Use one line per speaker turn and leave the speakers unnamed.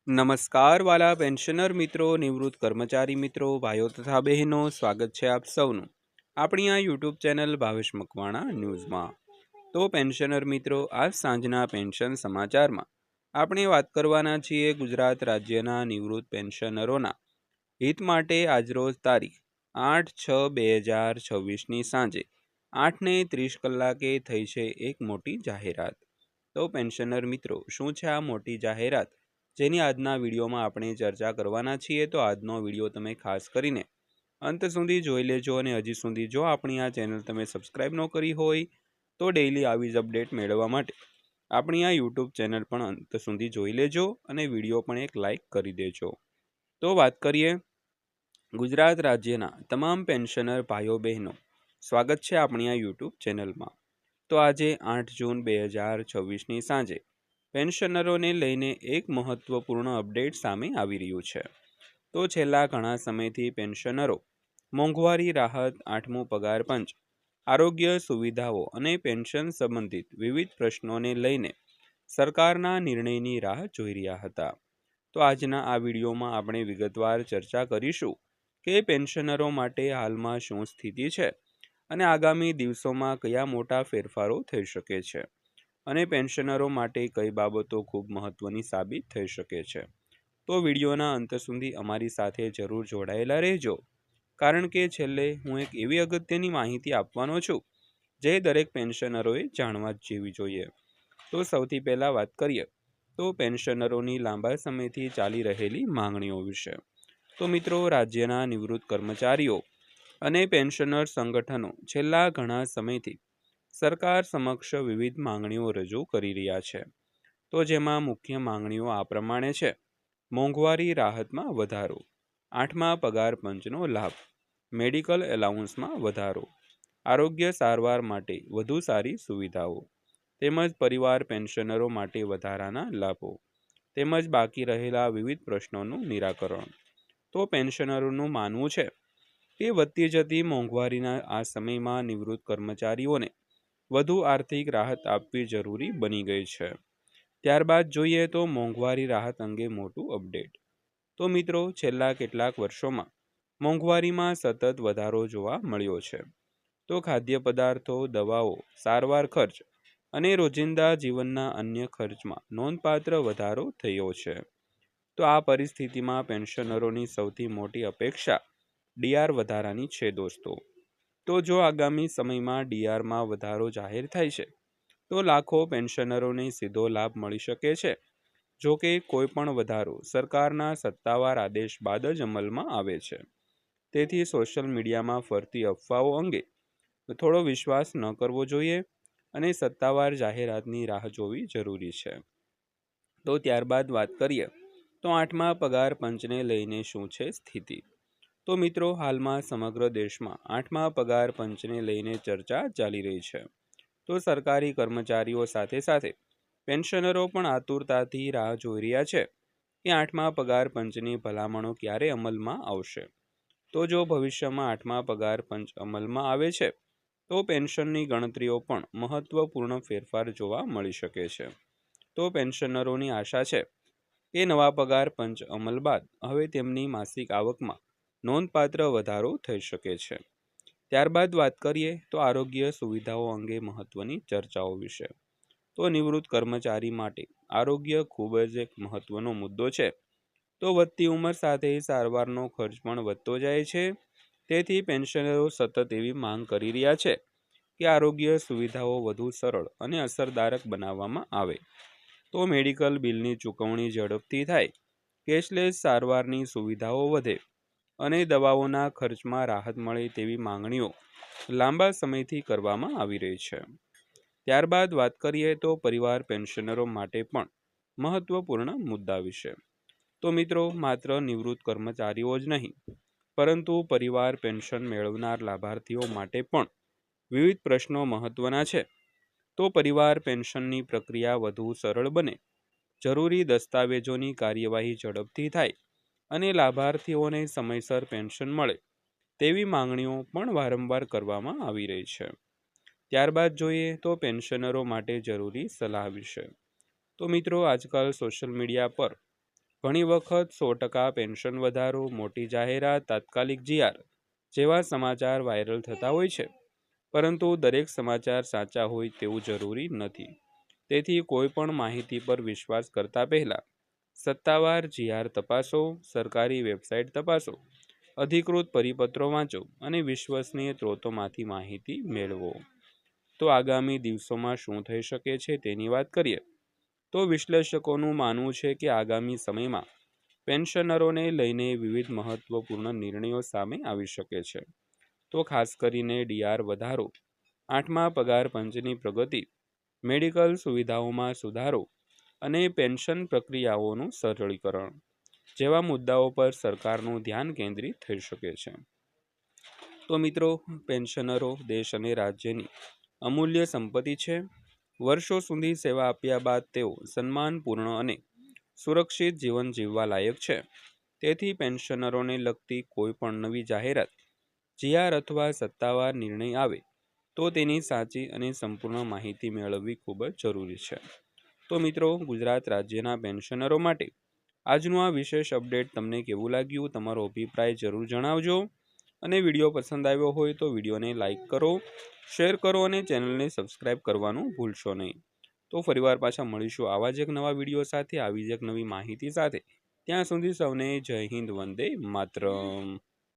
નમસ્કાર વાલા પેન્શનર મિત્રો, નિવૃત્ત કર્મચારી મિત્રો, ભાઈઓ તથા બહેનો, સ્વાગત છે આપ સૌનું આપણી આ યુટ્યુબ ચેનલ ભાવેશ મકવાણા ન્યૂઝમાં। તો પેન્શનર મિત્રો, આજ સાંજના પેન્શન સમાચારમાં આપણે વાત કરવાના છીએ ગુજરાત રાજ્યના નિવૃત્ત પેન્શનરોના હિત માટે આજરોજ તારીખ 8/6/2026ની સાંજે 8:30 કલાકે થઈ છે એક મોટી જાહેરાત। તો પેન્શનર મિત્રો, શું છે આ મોટી જાહેરાત જેની આજના વિડીયોમાં આપણે ચર્ચા કરવાના છીએ? તો આજનો વિડીયો તમે ખાસ કરીને અંત સુધી જોઈ લેજો અને હજી સુધી જો આપણી આ ચેનલ તમે સબસ્ક્રાઈબ ન કરી હોય તો ડેઈલી આવી જ અપડેટ મેળવવા માટે આપણી આ યુટ્યુબ ચેનલ પણ અંત સુધી જોઈ લેજો અને વિડીયો પણ એક લાઈક કરી દેજો। તો વાત કરીએ ગુજરાત રાજ્યના તમામ પેન્શનર ભાઈઓ બહેનો, સ્વાગત છે આપણી આ યુટ્યુબ ચેનલમાં। તો આજે 8 જૂન 2026ની સાંજે પેન્શનરોને લઈને એક મહત્વપૂર્ણ અપડેટ સામે આવી રહ્યું છે। તો છેલ્લા ઘણા સમયથી પેન્શનરો મોંઘવારી રાહત, 8મું પગાર પંચ, આરોગ્ય સુવિધાઓ અને પેન્શન સંબંધિત વિવિધ પ્રશ્નોને લઈને સરકારના નિર્ણયની રાહ જોઈ રહ્યા હતા। તો આજના આ વિડીયોમાં આપણે વિગતવાર ચર્ચા કરીશું કે પેન્શનરો માટે હાલમાં શું સ્થિતિ છે અને આગામી દિવસોમાં કયા મોટા ફેરફારો થઈ શકે છે અને પેન્શનરો માટે કઈ બાબતો ખૂબ મહત્વની સાબિત થઈ શકે છે। તો વિડીયોના અંત સુધી અમારી સાથે જરૂર જોડાયેલા રહેજો, કારણ કે છેલ્લે હું એક એવી અગત્યની માહિતી આપવાનો છું જે દરેક પેન્શનરોએ જાણવા જેવી જોઈએ। તો સૌથી પહેલાં વાત કરીએ તો પેન્શનરોની લાંબા સમયથી ચાલી રહેલી માંગણીઓ વિશે। તો મિત્રો, રાજ્યના નિવૃત્ત કર્મચારીઓ અને પેન્શનર સંગઠનો છેલ્લા ઘણા સમયથી સરકાર સમક્ષ વિવિધ માંગણીઓ રજૂ કરી રહ્યા છે। તો જેમાં મુખ્ય માંગણીઓ આ પ્રમાણે છે: મોંઘવારી રાહતમાં વધારો, 8મા પગાર પંચનો લાભ, મેડિકલ એલાઉન્સમાં વધારો, આરોગ્ય સારવાર માટે વધુ સારી સુવિધાઓ, તેમજ પરિવાર પેન્શનરો માટે વધારાના લાભો, તેમજ બાકી રહેલા વિવિધ પ્રશ્નોનું નિરાકરણ। તો પેન્શનરોનું માનવું છે કે વધતી જતી મોંઘવારીના આ સમયમાં નિવૃત્ત કર્મચારીઓને વધુ આર્થિક રાહત આપવી જરૂરી બની ગઈ છે। ત્યારબાદ જોઈએ તો મોંઘવારી રાહત અંગે મોટું અપડેટ। તો મિત્રો, છેલ્લા કેટલાક વર્ષોમાં મોંઘવારીમાં સતત વધારો જોવા મળ્યો છે। તો ખાદ્ય પદાર્થો, દવાઓ, સારવાર ખર્ચ અને રોજિંદા જીવનના અન્ય ખર્ચમાં નોંધપાત્ર વધારો થયો છે। તો આ પરિસ્થિતિમાં પેન્શનરોની સૌથી મોટી અપેક્ષા ડીઆર વધારાની છે દોસ્તો। તો જો આગામી સમયમાં ડીઆરમાં વધારો જાહેર થાય છે તો લાખો પેન્શનરોને સીધો લાભ મળી શકે છે। જો કે કોઈ પણ વધારો સરકારના સત્તાવાર આદેશ બાદ જ અમલમાં આવે છે, તેથી સોશિયલ મીડિયામાં ફરતી અફવાઓ અંગે થોડો વિશ્વાસ ન કરવો જોઈએ અને સત્તાવાર જાહેરાતની રાહ જોવી જરૂરી છે। તો ત્યારબાદ વાત કરીએ તો 8મા પગાર પંચને લઈને શું છે સ્થિતિ। તો મિત્રો, હાલમાં સમગ્ર દેશમાં 8મા પગાર પંચને લઈને ચર્ચા ચાલી રહી છે। તો સરકારી કર્મચારીઓ સાથે સાથે પેન્શનરો પણ આતુરતાથી રાહ જોઈ રહ્યા છે કે 8મા પગાર પંચની ભલામણો ક્યારે અમલમાં આવશે। તો જો ભવિષ્યમાં 8મા પગાર પંચ અમલમાં આવે છે તો પેન્શનની ગણતરીઓ પણ મહત્વપૂર્ણ ફેરફાર જોવા મળી શકે છે। તો પેન્શનરોની આશા છે કે નવા પગાર પંચ અમલ બાદ હવે તેમની માસિક આવકમાં નોંધપાત્ર વધારો થઈ શકે છે। ત્યારબાદ વાત કરીએ તો આરોગ્ય સુવિધાઓ અંગે મહત્વની ચર્ચાઓ વિશે। તો નિવૃત્ત કર્મચારી માટે આરોગ્ય ખૂબ જ એક મહત્વનો મુદ્દો છે। તો વધતી ઉંમર સાથે સારવારનો ખર્ચ પણ વધતો જાય છે, તેથી પેન્શનરો સતત એવી માંગ કરી રહ્યા છે કે આરોગ્ય સુવિધાઓ વધુ સરળ અને અસરદારક બનાવવામાં આવે। તો મેડિકલ બિલની ચૂકવણી ઝડપથી થાય, કેશલેસ સારવારની સુવિધાઓ વધે અને દવાઓના ખર્ચમાં રાહત મળે તેવી માંગણીઓ લાંબા સમયથી કરવામાં આવી રહી છે। ત્યારબાદ વાત કરીએ તો પરિવાર પેન્શનરો માટે પણ મહત્વપૂર્ણ મુદ્દા વિશે। તો મિત્રો, માત્ર નિવૃત્ત કર્મચારીઓ જ નહીં, પરંતુ પરિવાર પેન્શન મેળવનાર લાભાર્થીઓ માટે પણ વિવિધ પ્રશ્નો મહત્વના છે। તો પરિવાર પેન્શનની પ્રક્રિયા વધુ સરળ બને, જરૂરી દસ્તાવેજોની કાર્યવાહી ઝડપથી થાય અને લાભાર્થીઓને સમયસર પેન્શન મળે તેવી માંગણીઓ પણ વારંવાર કરવામાં આવી રહી છે। ત્યારબાદ જોઈએ તો પેન્શનરો માટે જરૂરી સલાહ વિશે। તો મિત્રો, આજકાલ સોશિયલ મીડિયા પર ઘણી વખત 100% પેન્શન વધારો, મોટી જાહેરાત, તાત્કાલિક જીઆર જેવા સમાચાર વાયરલ થતા હોય છે, પરંતુ દરેક સમાચાર સાચા હોય તેવું જરૂરી નથી. તેથી કોઈ પણ માહિતી પર વિશ્વાસ કરતા પહેલા સત્તાવાર જીઆર તપાસો, સરકારી વેબસાઇટ તપાસો, અધિકૃત પરિપત્રો વાંચો અને વિશ્વસનીય સ્ત્રોતોમાંથી માહિતી મેળવો. તો આગામી દિવસોમાં શું થઈ શકે છે તેની વાત કરીએ તો વિશ્લેષકોનું માનવું છે કે આગામી સમયમાં પેન્શનરોને લઈને વિવિધ મહત્વપૂર્ણ નિર્ણયો સામે આવી શકે છે. તો ખાસ કરીને ડીઆર વધારો, 8મા પગાર પંચની પ્રગતિ, મેડિકલ સુવિધાઓમાં સુધારો અને પેન્શન પ્રક્રિયાઓનું સરળીકરણ જેવા મુદ્દાઓ પર સરકારનું ધ્યાન કેન્દ્રિત થઈ શકે છે. તો મિત્રો, પેન્શનરો દેશ અને રાજ્યની અમૂલ્ય સંપત્તિ છે. વર્ષો સુધી સેવા આપ્યા બાદ તેઓ સન્માનપૂર્ણ અને સુરક્ષિત જીવન જીવવા લાયક છે. તેથી પેન્શનરોને લગતી કોઈ પણ નવી જાહેરાત, જીઆર અથવા સત્તાવાર નિર્ણય આવે તો તેની સાચી અને સંપૂર્ણ માહિતી મેળવવી ખૂબ જ જરૂરી છે. તો મિત્રો, ગુજરાત રાજ્યના પેન્શનરો માટે આજનું આ વિશેષ અપડેટ તમને કેવું લાગ્યું? તમારો અભિપ્રાય જરૂર જણાવજો. અને વિડીયો પસંદ આવ્યો હોય તો વિડીયોને લાઇક કરો, શેર કરો અને ચેનલને સબસ્ક્રાઈબ કરવાનું ભૂલશો નહીં. તો ફરીવાર પાછા મળીશું આવા જ એક નવા વિડીયો સાથે, આવી જ એક નવી માહિતી સાથે. ત્યાં સુધી સૌને જય હિન્દ, વંદે માતરમ.